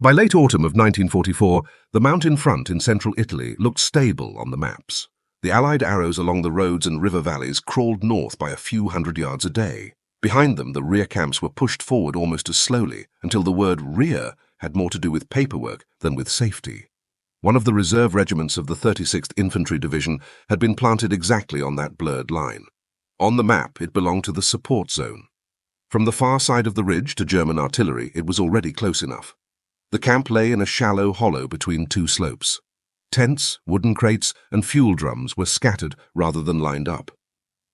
By late autumn of 1944, the mountain front in central Italy looked stable on the maps. The Allied arrows along the roads and river valleys crawled north by a few hundred yards a day. Behind them, the rear camps were pushed forward almost as slowly, until the word rear had more to do with paperwork than with safety. One of the reserve regiments of the 36th Infantry Division had been planted exactly on that blurred line. On the map, it belonged to the support zone. From the far side of the ridge to German artillery, it was already close enough. The camp lay in a shallow hollow between two slopes. Tents, wooden crates, and fuel drums were scattered rather than lined up.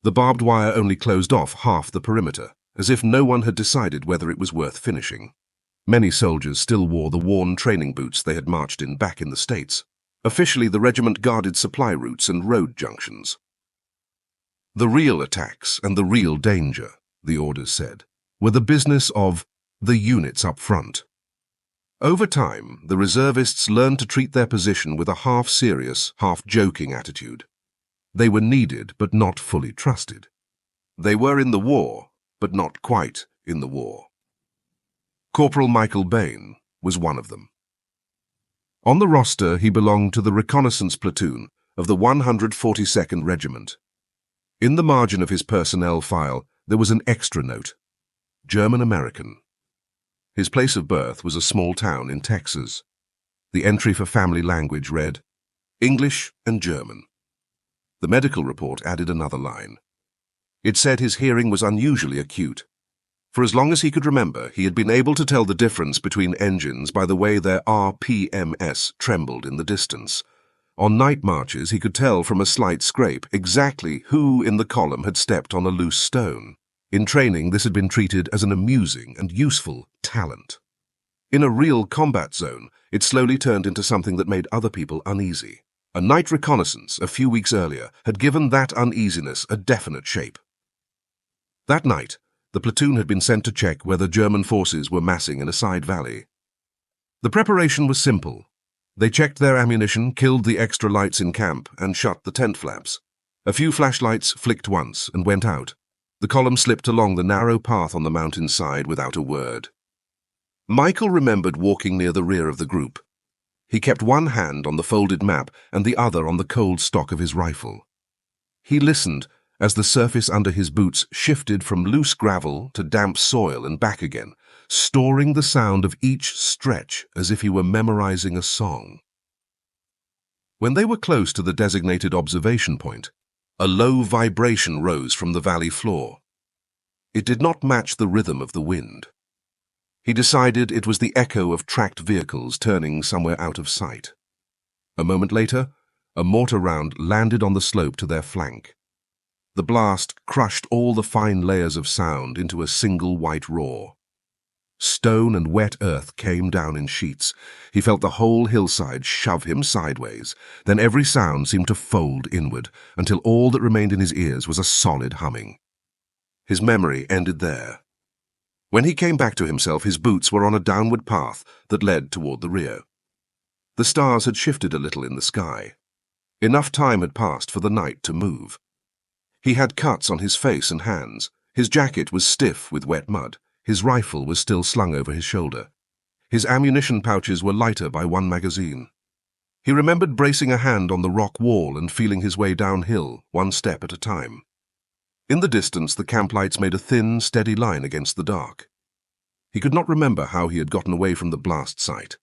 The barbed wire only closed off half the perimeter, as if no one had decided whether it was worth finishing. Many soldiers still wore the worn training boots they had marched in back in the States. Officially, the regiment guarded supply routes and road junctions. The real attacks and the real danger, the orders said, were the business of the units up front. Over time, the reservists learned to treat their position with a half-serious, half-joking attitude. They were needed, but not fully trusted. They were in the war, but not quite in the war. Corporal Michael Behn was one of them. On the roster, he belonged to the reconnaissance platoon of the 142nd Regiment. In the margin of his personnel file, there was an extra note: German-American. His place of birth was a small town in Texas. The entry for family language read, English and German. The medical report added another line. It said his hearing was unusually acute. For as long as he could remember, he had been able to tell the difference between engines by the way their RPMs trembled in the distance. On night marches, he could tell from a slight scrape exactly who in the column had stepped on a loose stone. In training, this had been treated as an amusing and useful talent. In a real combat zone, it slowly turned into something that made other people uneasy. A night reconnaissance a few weeks earlier had given that uneasiness a definite shape. That night, the platoon had been sent to check whether German forces were massing in a side valley. The preparation was simple. They checked their ammunition, killed the extra lights in camp, and shut the tent flaps. A few flashlights flicked once and went out. The column slipped along the narrow path on the mountainside without a word. Michael remembered walking near the rear of the group. He kept one hand on the folded map and the other on the cold stock of his rifle. He listened as the surface under his boots shifted from loose gravel to damp soil and back again, storing the sound of each stretch as if he were memorizing a song. When they were close to the designated observation point, a low vibration rose from the valley floor. It did not match the rhythm of the wind. He decided it was the echo of tracked vehicles turning somewhere out of sight. A moment later, a mortar round landed on the slope to their flank. The blast crushed all the fine layers of sound into a single white roar. Stone and wet earth came down in sheets. He felt the whole hillside shove him sideways. Then every sound seemed to fold inward, until all that remained in his ears was a solid humming. His memory ended there. When he came back to himself, his boots were on a downward path that led toward the rear. The stars had shifted a little in the sky. Enough time had passed for the night to move. He had cuts on his face and hands. His jacket was stiff with wet mud. His rifle was still slung over his shoulder. His ammunition pouches were lighter by one magazine. He remembered bracing a hand on the rock wall and feeling his way downhill, one step at a time. In the distance, the camp lights made a thin, steady line against the dark. He could not remember how he had gotten away from the blast site.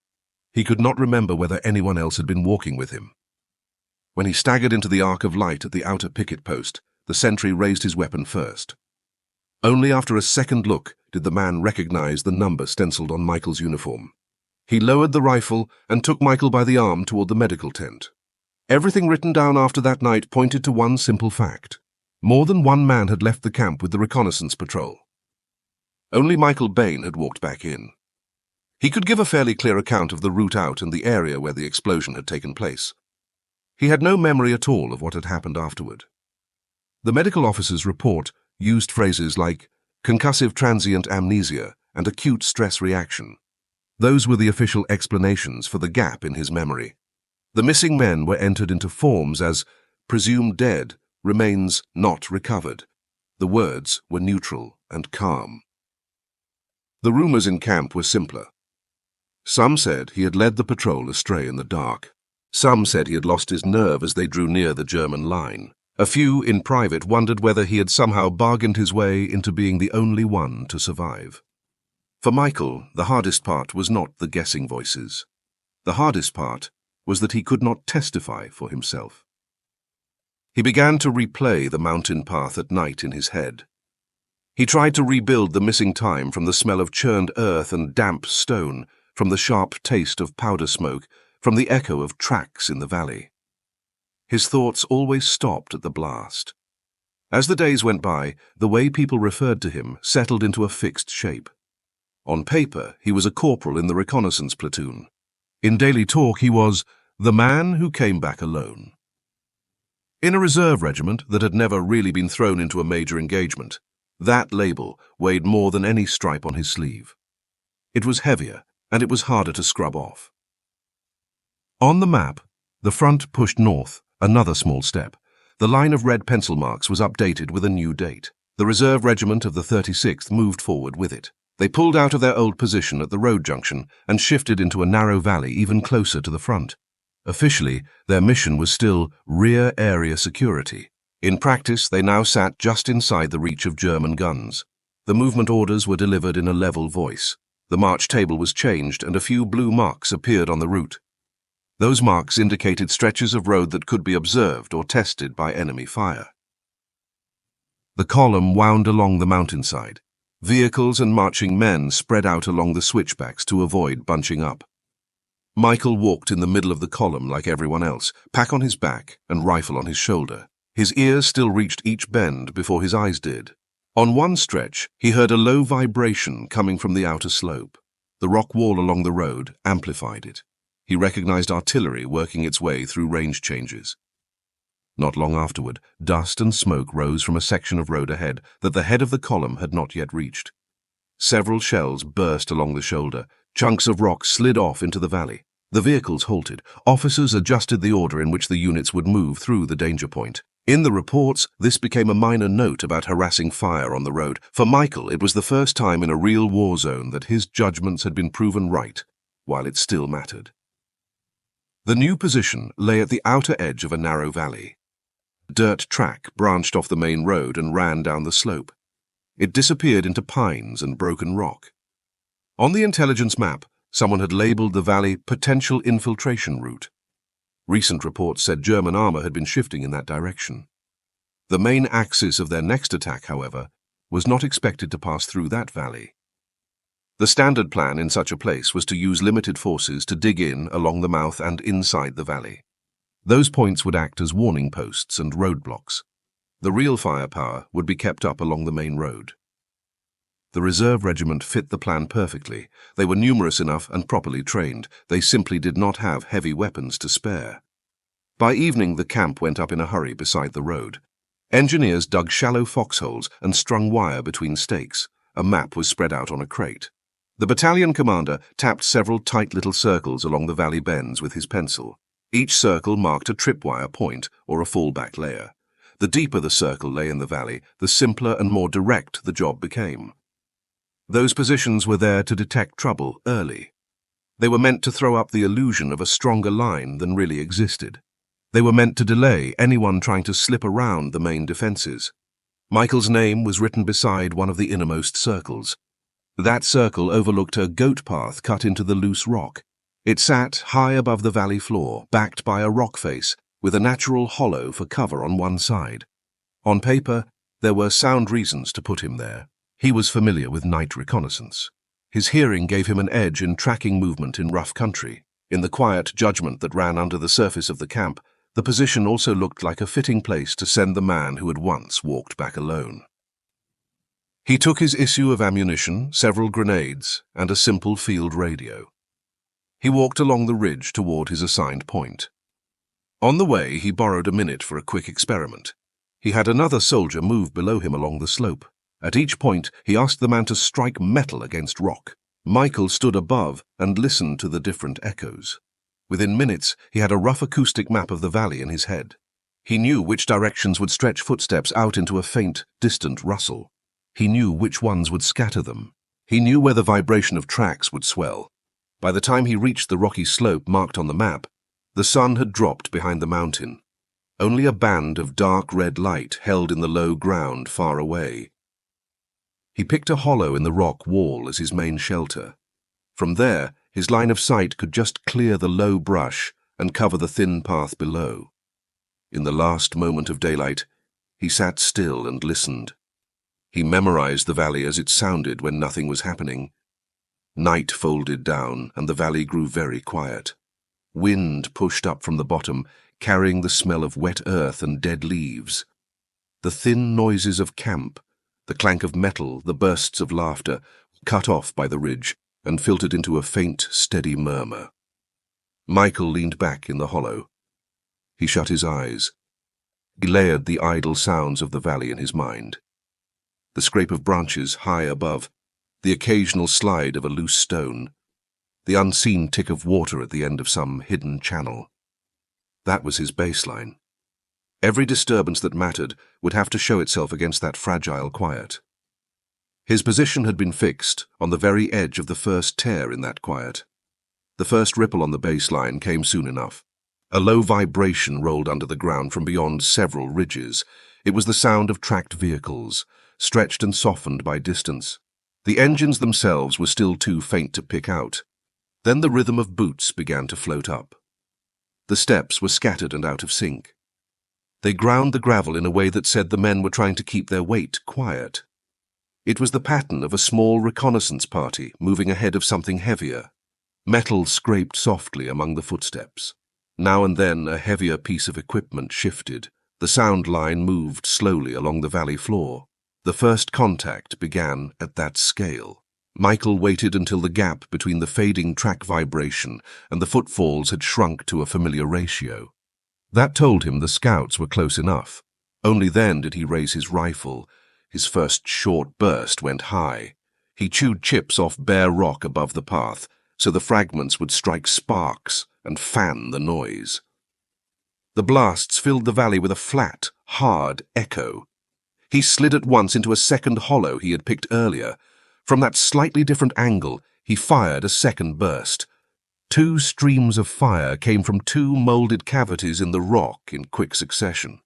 He could not remember whether anyone else had been walking with him. When he staggered into the arc of light at the outer picket post, the sentry raised his weapon first. Only after a second look did the man recognize the number stenciled on Michael's uniform. He lowered the rifle and took Michael by the arm toward the medical tent. Everything written down after that night pointed to one simple fact. More than one man had left the camp with the reconnaissance patrol. Only Michael Behn had walked back in. He could give a fairly clear account of the route out and the area where the explosion had taken place. He had no memory at all of what had happened afterward. The medical officer's report used phrases like concussive transient amnesia and acute stress reaction. Those were the official explanations for the gap in his memory. The missing men were entered into forms as presumed dead, remains not recovered. The words were neutral and calm. The rumors in camp were simpler. Some said he had led the patrol astray in the dark. Some said he had lost his nerve as they drew near the German line. A few, in private, wondered whether he had somehow bargained his way into being the only one to survive. For Michael, the hardest part was not the guessing voices. The hardest part was that he could not testify for himself. He began to replay the mountain path at night in his head. He tried to rebuild the missing time from the smell of churned earth and damp stone, from the sharp taste of powder smoke, from the echo of tracks in the valley. His thoughts always stopped at the blast. As the days went by, the way people referred to him settled into a fixed shape. On paper, he was a corporal in the reconnaissance platoon. In daily talk, he was the man who came back alone. In a reserve regiment that had never really been thrown into a major engagement, that label weighed more than any stripe on his sleeve. It was heavier, and it was harder to scrub off. On the map, the front pushed north, another small step. The line of red pencil marks was updated with a new date. The reserve regiment of the 36th moved forward with it. They pulled out of their old position at the road junction and shifted into a narrow valley even closer to the front. Officially, their mission was still rear area security. In practice, they now sat just inside the reach of German guns. The movement orders were delivered in a level voice. The march table was changed and a few blue marks appeared on the route. Those marks indicated stretches of road that could be observed or tested by enemy fire. The column wound along the mountainside. Vehicles and marching men spread out along the switchbacks to avoid bunching up. Michael walked in the middle of the column like everyone else, pack on his back and rifle on his shoulder. His ears still reached each bend before his eyes did. On one stretch, he heard a low vibration coming from the outer slope. The rock wall along the road amplified it. He recognized artillery working its way through range changes. Not long afterward, dust and smoke rose from a section of road ahead that the head of the column had not yet reached. Several shells burst along the shoulder. Chunks of rock slid off into the valley. The vehicles halted. Officers adjusted the order in which the units would move through the danger point. In the reports, this became a minor note about harassing fire on the road. For Michael, it was the first time in a real war zone that his judgments had been proven right, while it still mattered. The new position lay at the outer edge of a narrow valley. A dirt track branched off the main road and ran down the slope. It disappeared into pines and broken rock. On the intelligence map, someone had labeled the valley potential infiltration route. Recent reports said German armor had been shifting in that direction. The main axis of their next attack, however, was not expected to pass through that valley. The standard plan in such a place was to use limited forces to dig in along the mouth and inside the valley. Those points would act as warning posts and roadblocks. The real firepower would be kept up along the main road. The reserve regiment fit the plan perfectly. They were numerous enough and properly trained. They simply did not have heavy weapons to spare. By evening, the camp went up in a hurry beside the road. Engineers dug shallow foxholes and strung wire between stakes. A map was spread out on a crate. The battalion commander tapped several tight little circles along the valley bends with his pencil. Each circle marked a tripwire point or a fallback layer. The deeper the circle lay in the valley, the simpler and more direct the job became. Those positions were there to detect trouble early. They were meant to throw up the illusion of a stronger line than really existed. They were meant to delay anyone trying to slip around the main defenses. Michael's name was written beside one of the innermost circles. That circle overlooked a goat path cut into the loose rock. It sat high above the valley floor, backed by a rock face, with a natural hollow for cover on one side. On paper, there were sound reasons to put him there. He was familiar with night reconnaissance. His hearing gave him an edge in tracking movement in rough country. In the quiet judgment that ran under the surface of the camp, the position also looked like a fitting place to send the man who had once walked back alone. He took his issue of ammunition, several grenades, and a simple field radio. He walked along the ridge toward his assigned point. On the way, he borrowed a minute for a quick experiment. He had another soldier move below him along the slope. At each point, he asked the man to strike metal against rock. Michael stood above and listened to the different echoes. Within minutes, he had a rough acoustic map of the valley in his head. He knew which directions would stretch footsteps out into a faint, distant rustle. He knew which ones would scatter them. He knew where the vibration of tracks would swell. By the time he reached the rocky slope marked on the map, the sun had dropped behind the mountain. Only a band of dark red light held in the low ground far away. He picked a hollow in the rock wall as his main shelter. From there, his line of sight could just clear the low brush and cover the thin path below. In the last moment of daylight, he sat still and listened. He memorized the valley as it sounded when nothing was happening. Night folded down, and the valley grew very quiet. Wind pushed up from the bottom, carrying the smell of wet earth and dead leaves. The thin noises of camp, the clank of metal, the bursts of laughter, cut off by the ridge and filtered into a faint, steady murmur. Michael leaned back in the hollow. He shut his eyes. He layered the idle sounds of the valley in his mind. The scrape of branches high above, the occasional slide of a loose stone, the unseen tick of water at the end of some hidden channel. That was his baseline. Every disturbance that mattered would have to show itself against that fragile quiet. His position had been fixed on the very edge of the first tear in that quiet. The first ripple on the baseline came soon enough. A low vibration rolled under the ground from beyond several ridges. It was the sound of tracked vehicles, stretched and softened by distance. The engines themselves were still too faint to pick out. Then the rhythm of boots began to float up. The steps were scattered and out of sync. They ground the gravel in a way that said the men were trying to keep their weight quiet. It was the pattern of a small reconnaissance party moving ahead of something heavier. Metal scraped softly among the footsteps. Now and then a heavier piece of equipment shifted. The sound line moved slowly along the valley floor. The first contact began at that scale. Michael waited until the gap between the fading track vibration and the footfalls had shrunk to a familiar ratio. That told him the scouts were close enough. Only then did he raise his rifle. His first short burst went high. He chewed chips off bare rock above the path, so the fragments would strike sparks and fan the noise. The blasts filled the valley with a flat, hard echo. He slid at once into a second hollow he had picked earlier. From that slightly different angle, he fired a second burst. 2 streams of fire came from 2 molded cavities in the rock in quick succession.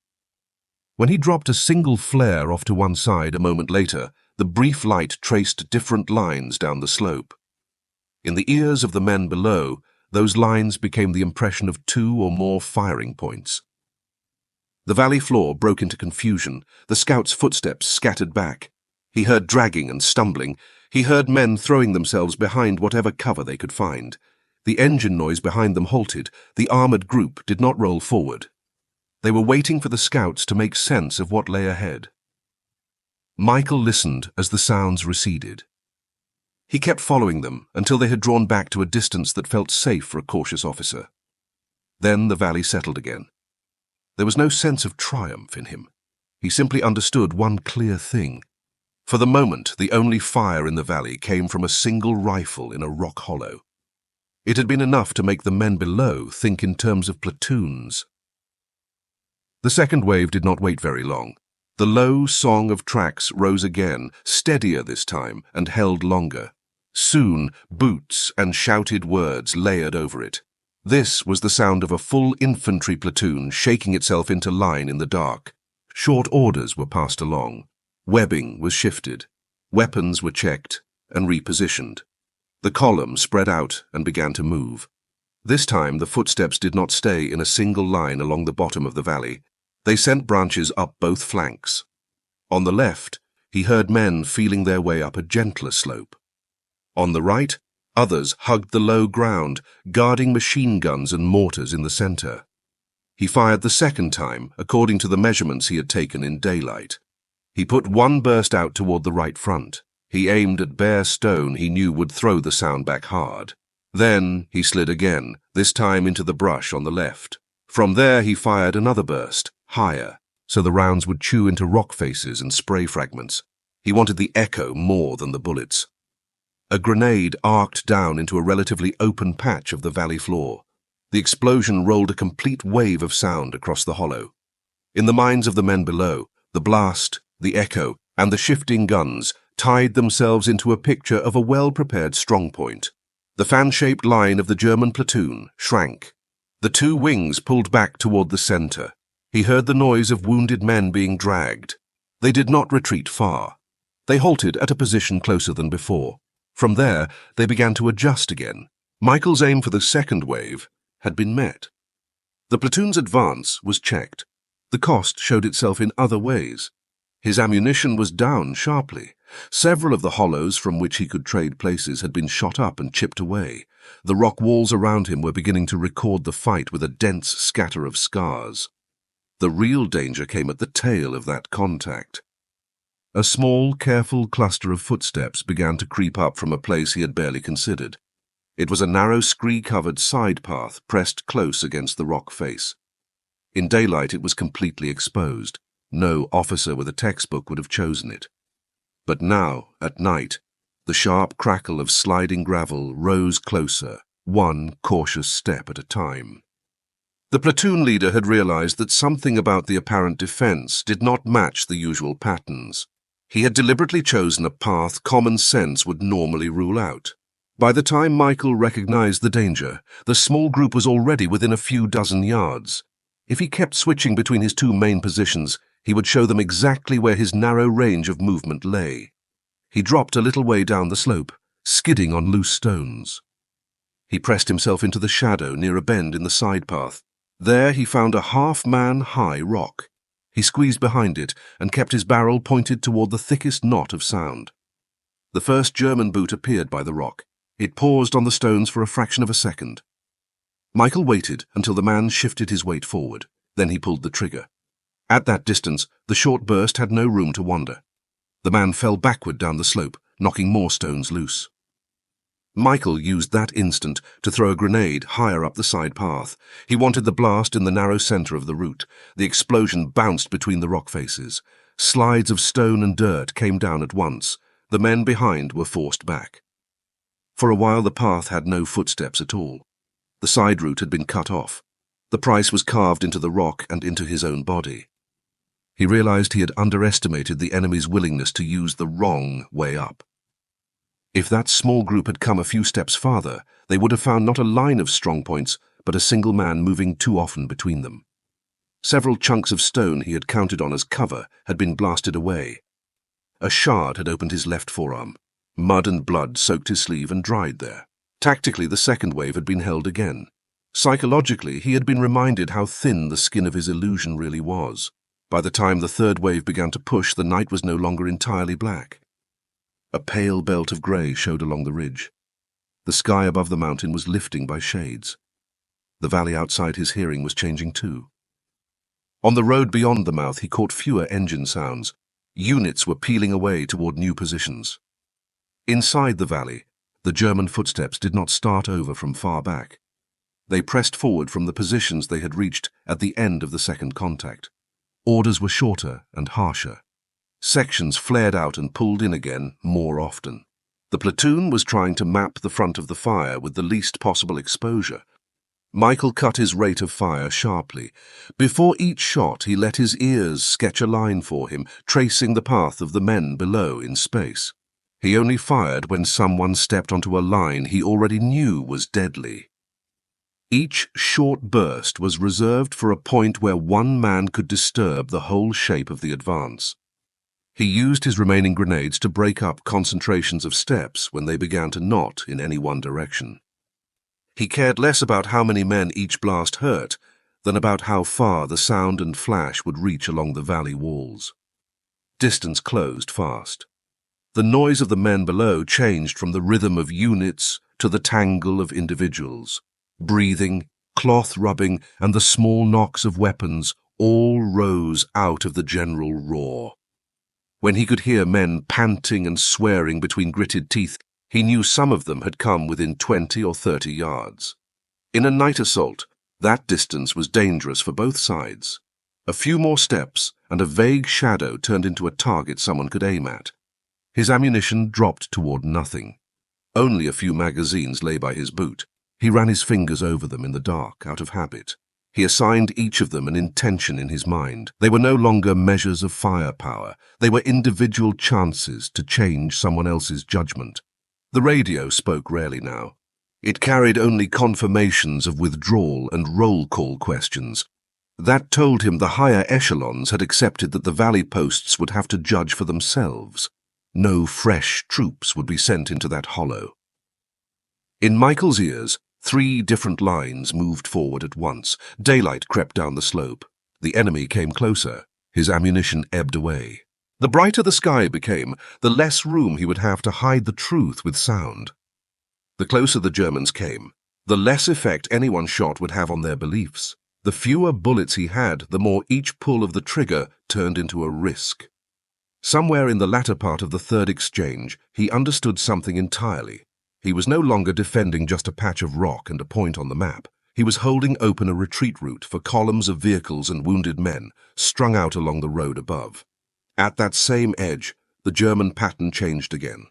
When he dropped a single flare off to one side a moment later, the brief light traced different lines down the slope. In the ears of the men below, those lines became the impression of 2 or more firing points. The valley floor broke into confusion. The scouts' footsteps scattered back. He heard dragging and stumbling. He heard men throwing themselves behind whatever cover they could find. The engine noise behind them halted. The armored group did not roll forward. They were waiting for the scouts to make sense of what lay ahead. Michael listened as the sounds receded. He kept following them until they had drawn back to a distance that felt safe for a cautious officer. Then the valley settled again. There was no sense of triumph in him. He simply understood one clear thing. For the moment, the only fire in the valley came from a single rifle in a rock hollow. It had been enough to make the men below think in terms of platoons. The second wave did not wait very long. The low song of tracks rose again, steadier this time, and held longer. Soon, boots and shouted words layered over it. This was the sound of a full infantry platoon shaking itself into line in the dark. Short orders were passed along. Webbing was shifted. Weapons were checked and repositioned. The column spread out and began to move. This time the footsteps did not stay in a single line along the bottom of the valley. They sent branches up both flanks. On the left, he heard men feeling their way up a gentler slope. On the right, others hugged the low ground, guarding machine guns and mortars in the center. He fired the second time, according to the measurements he had taken in daylight. He put one burst out toward the right front. He aimed at bare stone he knew would throw the sound back hard. Then he slid again, this time into the brush on the left. From there he fired another burst, higher, so the rounds would chew into rock faces and spray fragments. He wanted the echo more than the bullets. A grenade arced down into a relatively open patch of the valley floor. The explosion rolled a complete wave of sound across the hollow. In the minds of the men below, the blast, the echo, and the shifting guns tied themselves into a picture of a well-prepared strongpoint. The fan-shaped line of the German platoon shrank. The two wings pulled back toward the center. He heard the noise of wounded men being dragged. They did not retreat far. They halted at a position closer than before. From there, they began to adjust again. Michael's aim for the second wave had been met. The platoon's advance was checked. The cost showed itself in other ways. His ammunition was down sharply. Several of the hollows from which he could trade places had been shot up and chipped away. The rock walls around him were beginning to record the fight with a dense scatter of scars. The real danger came at the tail of that contact. A small, careful cluster of footsteps began to creep up from a place he had barely considered. It was a narrow, scree-covered side path pressed close against the rock face. In daylight it was completely exposed. No officer with a textbook would have chosen it. But now, at night, the sharp crackle of sliding gravel rose closer, one cautious step at a time. The platoon leader had realized that something about the apparent defense did not match the usual patterns. He had deliberately chosen a path common sense would normally rule out. By the time Michael recognized the danger, the small group was already within a few dozen yards. If he kept switching between his two main positions, he would show them exactly where his narrow range of movement lay. He dropped a little way down the slope, skidding on loose stones. He pressed himself into the shadow near a bend in the side path. There he found a half-man-high rock. He squeezed behind it and kept his barrel pointed toward the thickest knot of sound. The first German boot appeared by the rock. It paused on the stones for a fraction of a second. Michael waited until the man shifted his weight forward. Then he pulled the trigger. At that distance, the short burst had no room to wander. The man fell backward down the slope, knocking more stones loose. Michael used that instant to throw a grenade higher up the side path. He wanted the blast in the narrow center of the route. The explosion bounced between the rock faces. Slides of stone and dirt came down at once. The men behind were forced back. For a while the path had no footsteps at all. The side route had been cut off. The price was carved into the rock and into his own body. He realized he had underestimated the enemy's willingness to use the wrong way up. If that small group had come a few steps farther, they would have found not a line of strong points, but a single man moving too often between them. Several chunks of stone he had counted on as cover had been blasted away. A shard had opened his left forearm. Mud and blood soaked his sleeve and dried there. Tactically, the second wave had been held again. Psychologically, he had been reminded how thin the skin of his illusion really was. By the time the third wave began to push, the night was no longer entirely black. A pale belt of grey showed along the ridge. The sky above the mountain was lifting by shades. The valley outside his hearing was changing too. On the road beyond the mouth, he caught fewer engine sounds. Units were peeling away toward new positions. Inside the valley, the German footsteps did not start over from far back. They pressed forward from the positions they had reached at the end of the second contact. Orders were shorter and harsher. Sections flared out and pulled in again more often. The platoon was trying to map the front of the fire with the least possible exposure. Michael cut his rate of fire sharply. Before each shot, he let his ears sketch a line for him, tracing the path of the men below in space. He only fired when someone stepped onto a line he already knew was deadly. Each short burst was reserved for a point where one man could disturb the whole shape of the advance. He used his remaining grenades to break up concentrations of steps when they began to knot in any one direction. He cared less about how many men each blast hurt than about how far the sound and flash would reach along the valley walls. Distance closed fast. The noise of the men below changed from the rhythm of units to the tangle of individuals. Breathing, cloth rubbing, and the small knocks of weapons all rose out of the general roar. When he could hear men panting and swearing between gritted teeth, he knew some of them had come within 20 or 30 yards. In a night assault, that distance was dangerous for both sides. A few more steps, and a vague shadow turned into a target someone could aim at. His ammunition dropped toward nothing. Only a few magazines lay by his boot. He ran his fingers over them in the dark, out of habit. He assigned each of them an intention in his mind. They were no longer measures of firepower. They were individual chances to change someone else's judgment. The radio spoke rarely now. It carried only confirmations of withdrawal and roll call questions. That told him the higher echelons had accepted that the valley posts would have to judge for themselves. No fresh troops would be sent into that hollow. In Michael's ears, 3 different lines moved forward at once. Daylight crept down the slope. The enemy came closer. His ammunition ebbed away. The brighter the sky became, the less room he would have to hide the truth with sound. The closer the Germans came, the less effect anyone shot would have on their beliefs. The fewer bullets he had, the more each pull of the trigger turned into a risk. Somewhere in the latter part of the third exchange, he understood something entirely. He was no longer defending just a patch of rock and a point on the map. He was holding open a retreat route for columns of vehicles and wounded men strung out along the road above. At that same edge, the German pattern changed again.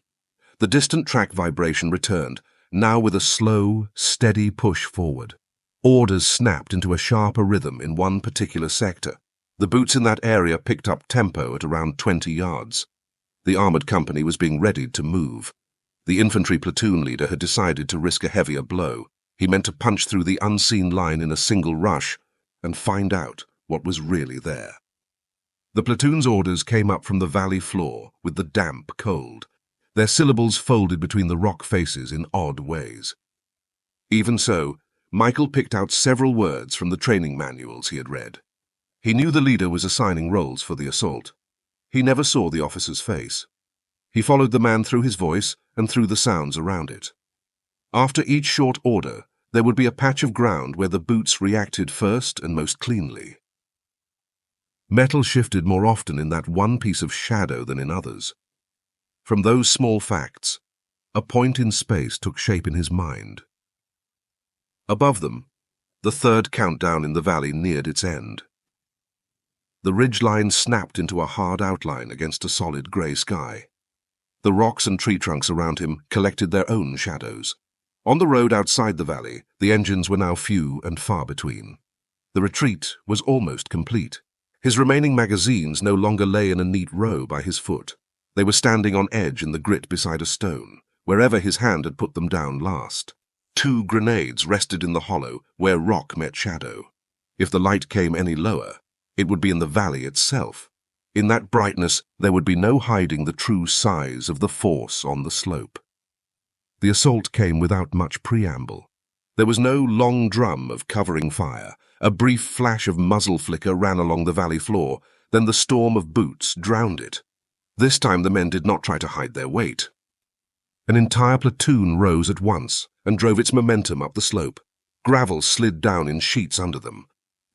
The distant track vibration returned, now with a slow, steady push forward. Orders snapped into a sharper rhythm in one particular sector. The boots in that area picked up tempo at around 20 yards. The armored company was being readied to move. The infantry platoon leader had decided to risk a heavier blow. He meant to punch through the unseen line in a single rush and find out what was really there. The platoon's orders came up from the valley floor with the damp cold, their syllables folded between the rock faces in odd ways. Even so, Michael picked out several words from the training manuals he had read. He knew the leader was assigning roles for the assault. He never saw the officer's face. He followed the man through his voice and through the sounds around it. After each short order, there would be a patch of ground where the boots reacted first and most cleanly. Metal shifted more often in that one piece of shadow than in others. From those small facts, a point in space took shape in his mind. Above them, the third countdown in the valley neared its end. The ridgeline snapped into a hard outline against a solid grey sky. The rocks and tree trunks around him collected their own shadows. On the road outside the valley, the engines were now few and far between. The retreat was almost complete. His remaining magazines no longer lay in a neat row by his foot. They were standing on edge in the grit beside a stone, wherever his hand had put them down last. 2 grenades rested in the hollow where rock met shadow. If the light came any lower, it would be in the valley itself. In that brightness, there would be no hiding the true size of the force on the slope. The assault came without much preamble. There was no long drum of covering fire. A brief flash of muzzle flicker ran along the valley floor, then the storm of boots drowned it. This time the men did not try to hide their weight. An entire platoon rose at once and drove its momentum up the slope. Gravel slid down in sheets under them.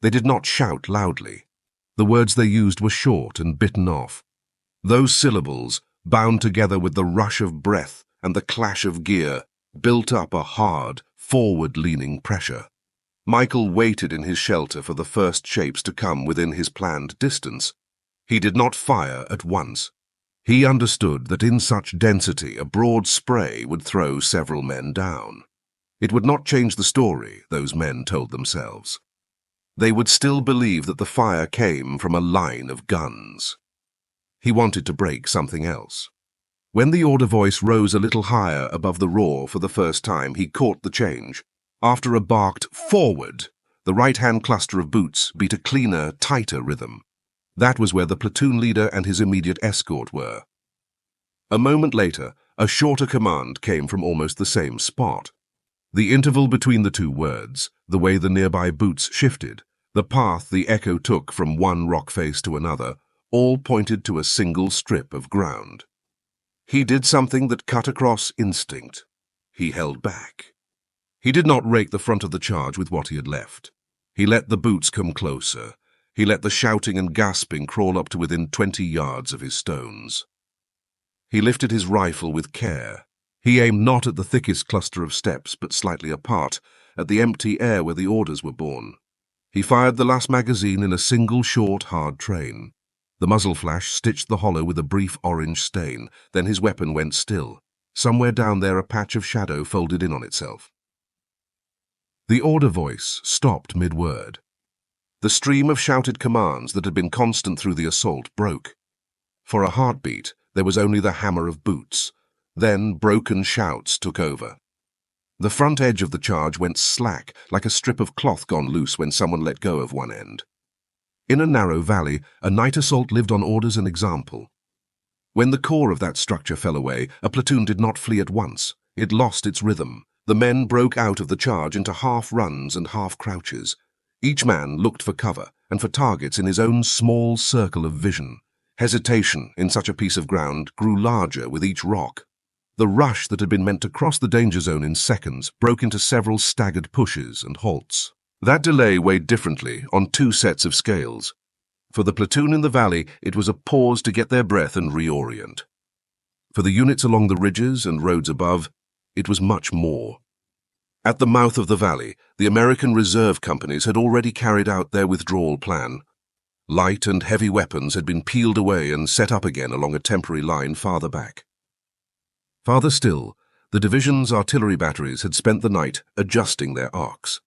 They did not shout loudly. The words they used were short and bitten off. Those syllables, bound together with the rush of breath and the clash of gear, built up a hard, forward-leaning pressure. Michael waited in his shelter for the first shapes to come within his planned distance. He did not fire at once. He understood that in such density a broad spray would throw several men down. It would not change the story, those men told themselves. They would still believe that the fire came from a line of guns. He wanted to break something else. When the order voice rose a little higher above the roar for the first time, he caught the change. After a barked "forward," the right-hand cluster of boots beat a cleaner, tighter rhythm. That was where the platoon leader and his immediate escort were. A moment later, a shorter command came from almost the same spot. The interval between the 2 words, the way the nearby boots shifted, the path the echo took from one rock face to another, all pointed to a single strip of ground. He did something that cut across instinct. He held back. He did not rake the front of the charge with what he had left. He let the boots come closer. He let the shouting and gasping crawl up to within 20 yards of his stones. He lifted his rifle with care. He aimed not at the thickest cluster of steps, but slightly apart, at the empty air where the orders were born. He fired the last magazine in a single short, hard train. The muzzle flash stitched the hollow with a brief orange stain, then his weapon went still. Somewhere down there a patch of shadow folded in on itself. The order voice stopped mid-word. The stream of shouted commands that had been constant through the assault broke. For a heartbeat, there was only the hammer of boots. Then broken shouts took over. The front edge of the charge went slack, like a strip of cloth gone loose when someone let go of one end. In a narrow valley, a night assault lived on orders and example. When the core of that structure fell away, a platoon did not flee at once. It lost its rhythm. The men broke out of the charge into half runs and half crouches. Each man looked for cover and for targets in his own small circle of vision. Hesitation in such a piece of ground grew larger with each rock. The rush that had been meant to cross the danger zone in seconds broke into several staggered pushes and halts. That delay weighed differently on two sets of scales. For the platoon in the valley, it was a pause to get their breath and reorient. For the units along the ridges and roads above, it was much more. At the mouth of the valley, the American reserve companies had already carried out their withdrawal plan. Light and heavy weapons had been peeled away and set up again along a temporary line farther back. Farther still, the division's artillery batteries had spent the night adjusting their arcs.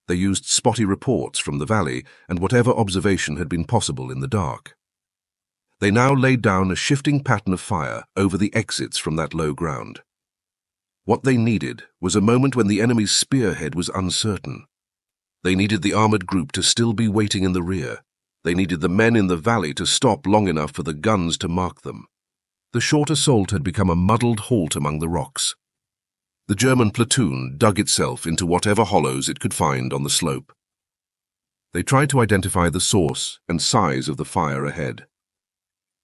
They used spotty reports from the valley and whatever observation had been possible in the dark. They now laid down a shifting pattern of fire over the exits from that low ground. What they needed was a moment when the enemy's spearhead was uncertain. They needed the armored group to still be waiting in the rear. They needed the men in the valley to stop long enough for the guns to mark them. The short assault had become a muddled halt among the rocks. The German platoon dug itself into whatever hollows it could find on the slope. They tried to identify the source and size of the fire ahead.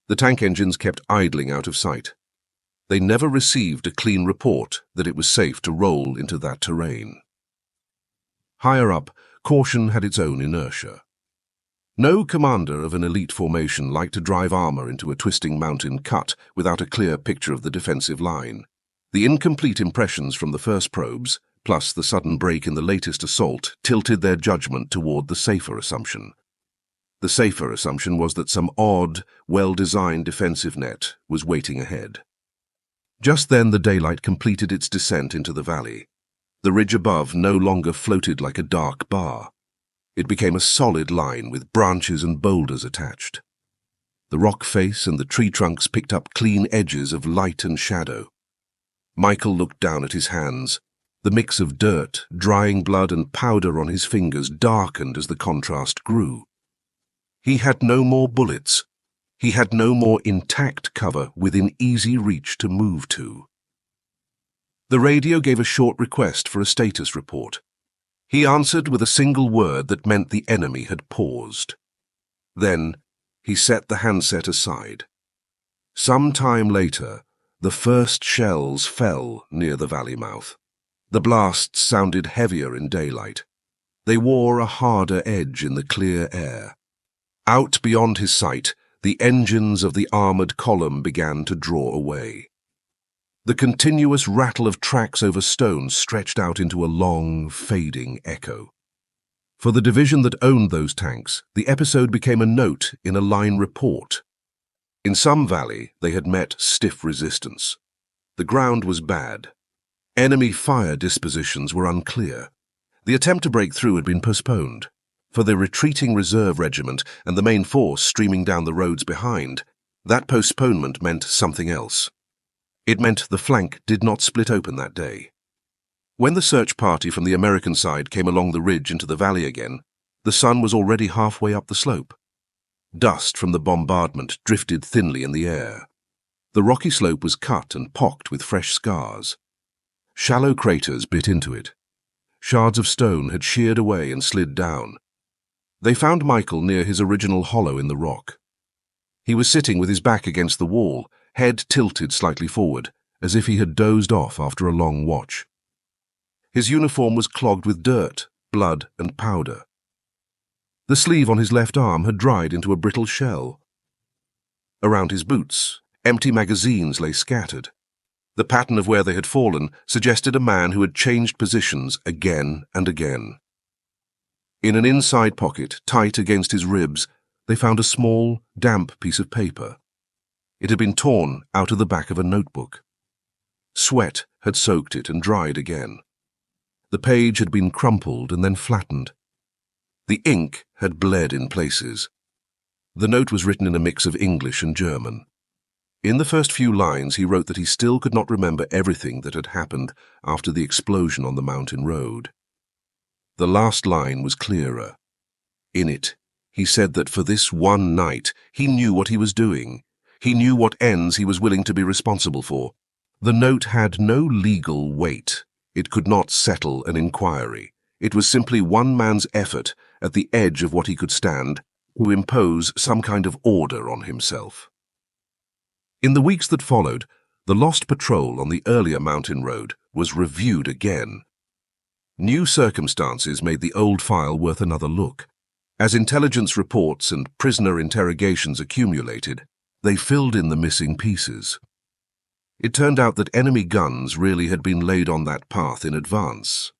The tank engines kept idling out of sight. They never received a clean report that it was safe to roll into that terrain. Higher up, caution had its own inertia. No commander of an elite formation liked to drive armor into a twisting mountain cut without a clear picture of the defensive line. The incomplete impressions from the first probes, plus the sudden break in the latest assault, tilted their judgment toward the safer assumption. The safer assumption was that some odd, well-designed defensive net was waiting ahead. Just then the daylight completed its descent into the valley. The ridge above no longer floated like a dark bar. It became a solid line with branches and boulders attached. The rock face and the tree trunks picked up clean edges of light and shadow. Michael looked down at his hands. The mix of dirt, drying blood, and powder on his fingers darkened as the contrast grew. He had no more bullets. He had no more intact cover within easy reach to move to. The radio gave a short request for a status report. He answered with a single word that meant the enemy had paused. Then he set the handset aside. Some time later, the first shells fell near the valley mouth. The blasts sounded heavier in daylight. They wore a harder edge in the clear air. Out beyond his sight, the engines of the armored column began to draw away. The continuous rattle of tracks over stones stretched out into a long, fading echo. For the division that owned those tanks, the episode became a note in a line report. In some valley, they had met stiff resistance. The ground was bad. Enemy fire dispositions were unclear. The attempt to break through had been postponed. For the retreating reserve regiment and the main force streaming down the roads behind, that postponement meant something else. It meant the flank did not split open that day. When the search party from the American side came along the ridge into the valley again, the sun was already halfway up the slope. Dust from the bombardment drifted thinly in the air. The rocky slope was cut and pocked with fresh scars. Shallow craters bit into it. Shards of stone had sheared away and slid down. They found Michael near his original hollow in the rock. He was sitting with his back against the wall, head tilted slightly forward, as if he had dozed off after a long watch. His uniform was clogged with dirt, blood, and powder. The sleeve on his left arm had dried into a brittle shell. Around his boots, empty magazines lay scattered. The pattern of where they had fallen suggested a man who had changed positions again and again. In an inside pocket, tight against his ribs, they found a small, damp piece of paper. It had been torn out of the back of a notebook. Sweat had soaked it and dried again. The page had been crumpled and then flattened. The ink had bled in places. The note was written in a mix of English and German. In the first few lines, he wrote that he still could not remember everything that had happened after the explosion on the mountain road. The last line was clearer. In it, he said that for this one night, he knew what he was doing. He knew what ends he was willing to be responsible for. The note had no legal weight. It could not settle an inquiry. It was simply one man's effort at the edge of what he could stand to impose some kind of order on himself. In the weeks that followed, the lost patrol on the earlier mountain road was reviewed again. New circumstances made the old file worth another look. As intelligence reports and prisoner interrogations accumulated, they filled in the missing pieces. It turned out that enemy guns really had been laid on that path in advance.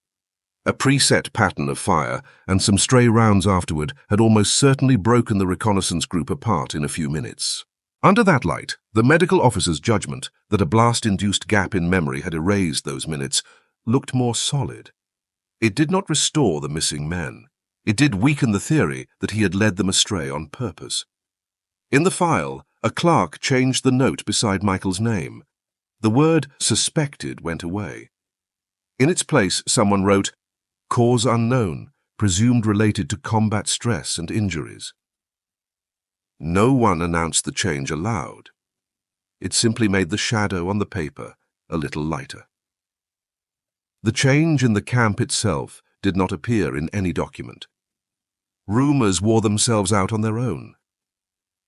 A preset pattern of fire and some stray rounds afterward had almost certainly broken the reconnaissance group apart in a few minutes. Under that light, the medical officer's judgment that a blast-induced gap in memory had erased those minutes looked more solid. It did not restore the missing men. It did weaken the theory that he had led them astray on purpose. In the file, a clerk changed the note beside Michael's name. The word suspected went away. In its place, someone wrote, "Cause unknown, presumed related to combat stress and injuries." No one announced the change aloud. It simply made the shadow on the paper a little lighter. The change in the camp itself did not appear in any document. Rumors wore themselves out on their own.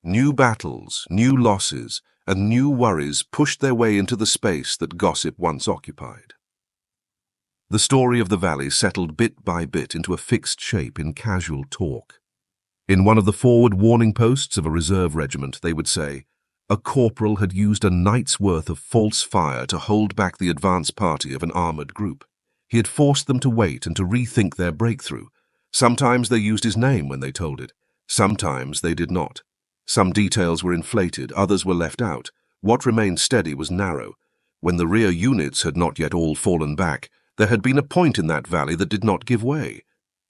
New battles, new losses, and new worries pushed their way into the space that gossip once occupied. The story of the valley settled bit by bit into a fixed shape in casual talk. In one of the forward warning posts of a reserve regiment, they would say, a corporal had used a night's worth of false fire to hold back the advance party of an armoured group. He had forced them to wait and to rethink their breakthrough. Sometimes they used his name when they told it. Sometimes they did not. Some details were inflated, others were left out. What remained steady was narrow. When the rear units had not yet all fallen back, there had been a point in that valley that did not give way.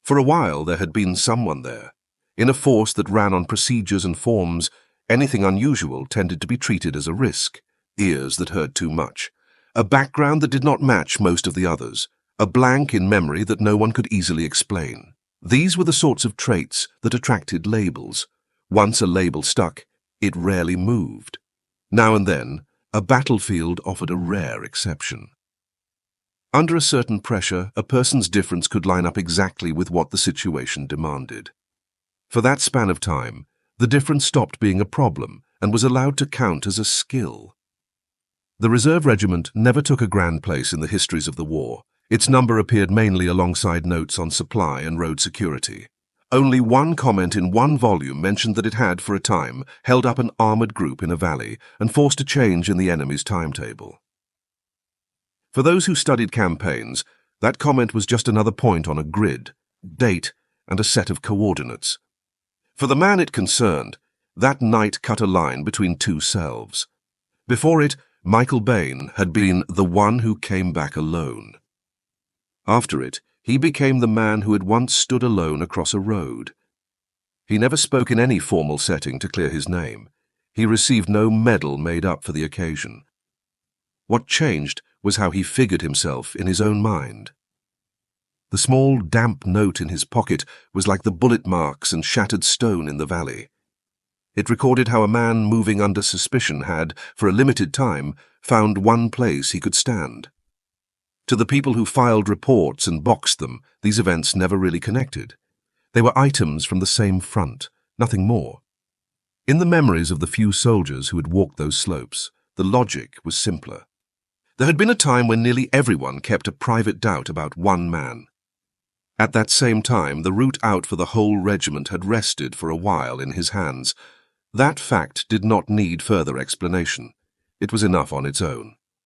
For a while there had been someone there. In a force that ran on procedures and forms, anything unusual tended to be treated as a risk, ears that heard too much, a background that did not match most of the others, a blank in memory that no one could easily explain. These were the sorts of traits that attracted labels. Once a label stuck, it rarely moved. Now and then, a battlefield offered a rare exception. Under a certain pressure, a person's difference could line up exactly with what the situation demanded. For that span of time, the difference stopped being a problem and was allowed to count as a skill. The reserve regiment never took a grand place in the histories of the war. Its number appeared mainly alongside notes on supply and road security. Only one comment in one volume mentioned that it had, for a time, held up an armoured group in a valley and forced a change in the enemy's timetable. For those who studied campaigns, that comment was just another point on a grid, date, and a set of coordinates. For the man it concerned, that night cut a line between two selves. Before it, Michael Behn had been the one who came back alone. After it, he became the man who had once stood alone across a road. He never spoke in any formal setting to clear his name. He received no medal made up for the occasion. What changed was how he figured himself in his own mind. The small, damp note in his pocket was like the bullet marks and shattered stone in the valley. It recorded how a man moving under suspicion had, for a limited time, found one place he could stand. To the people who filed reports and boxed them, these events never really connected. They were items from the same front, nothing more. In the memories of the few soldiers who had walked those slopes, the logic was simpler. There had been a time when nearly everyone kept a private doubt about one man. At that same time, the route out for the whole regiment had rested for a while in his hands. That fact did not need further explanation. It was enough on its own.